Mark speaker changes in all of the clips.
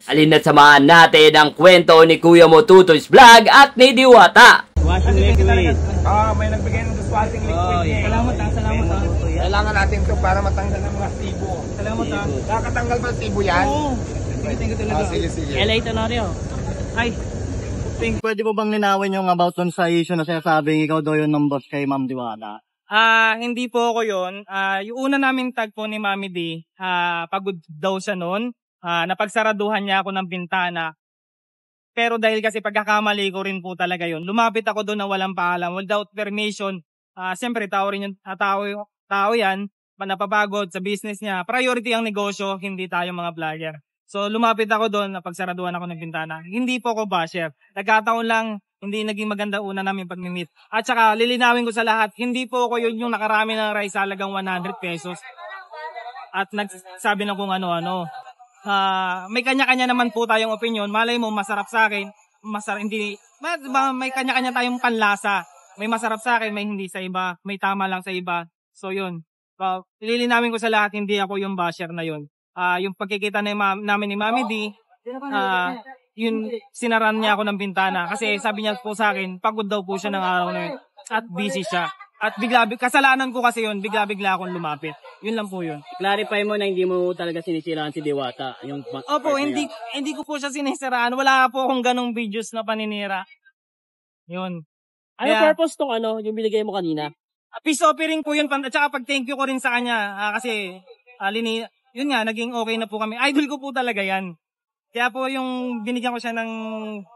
Speaker 1: Alin na samahan natin ang kwento ni Kuya Motutoy's Vlog at ni Diwata.
Speaker 2: Washing liquid.
Speaker 3: May nagbigay ng dishwashing liquid niya.
Speaker 2: Salamat.
Speaker 3: Kailangan natin ito para matanggal ng mga tibo.
Speaker 2: Salamat ha.
Speaker 3: Nakakatanggal ba tibo yan?
Speaker 2: Oo. Thank you talaga.
Speaker 3: Sige.
Speaker 2: LA Tenorio. Ay.
Speaker 4: Pwede mo bang linawin yung about dun sa issue na sinasabing ikaw daw yun ng boss kay Ma'am Diwata?
Speaker 2: Hindi po ako yun. Yung una naming tag po ni Mami D, pagod daw siya noon. Napagsaraduhan niya ako ng bintana. Pero dahil kasi pagkakamali ko rin po talaga yun, lumapit ako doon na walang paalam, without permission. Siyempre, tao rin yung tao yan, napapagod sa business niya. Priority ang negosyo, hindi tayo mga vlogger. So lumapit ako doon, napagsaraduhan ako ng bintana. Hindi po ako basher. Nagkataon lang, hindi naging maganda una namin pag-meet. At saka lilinawin ko sa lahat, hindi po ako yun yung nakarami ng rice halagang 100 pesos. At nagsabi na kung ano-ano. May kanya-kanya naman po tayong opinion. Malay mo, masarap sa akin. May kanya-kanya tayong panlasa. May masarap sa akin, may hindi sa iba. May tama lang sa iba. So yun. Lilinawin ko sa lahat, hindi ako yung basher na yun. Yung pagkikita namin ni Mami D, yun, sinaran niya ako ng bintana. Kasi sabi niya po sa akin, pagod daw po siya ng araw na yun. At busy siya. At kasalanan ko kasi yun, bigla-bigla akong lumapit. Yun lang po yun.
Speaker 4: Clarify mo na hindi mo talaga sinisiraan si Diwata.
Speaker 2: Opo, hindi ko po siya sinisiraan. Wala po akong ganong videos na paninira. Yun.
Speaker 4: Ano purpose tong yung binigay mo kanina?
Speaker 2: Peace offering po yun. At saka pag-thank you ko rin sa kanya. Kasi, yun nga, naging okay na po kami. Idol ko po talaga yan. Kaya po yung binigyan ko siya ng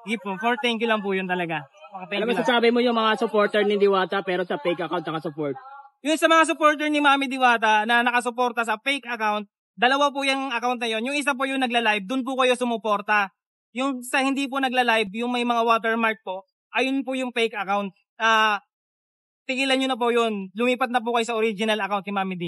Speaker 2: gift po. For thank you lang po yun talaga.
Speaker 4: Alam mo, sasabi mo yung mga supporter ni Diwata pero sa fake account nakasupport.
Speaker 2: Yung sa mga supporter ni Mami Diwata na nakasuporta sa fake account, dalawa po yung account na yun. Yung isa po yung nagla-live, dun po kayo sumuporta. Yung sa hindi po nagla-live, yung may mga watermark po, ayun po yung fake account. Tigilan nyo na po yun. Lumipat na po kayo sa original account ni Mami D.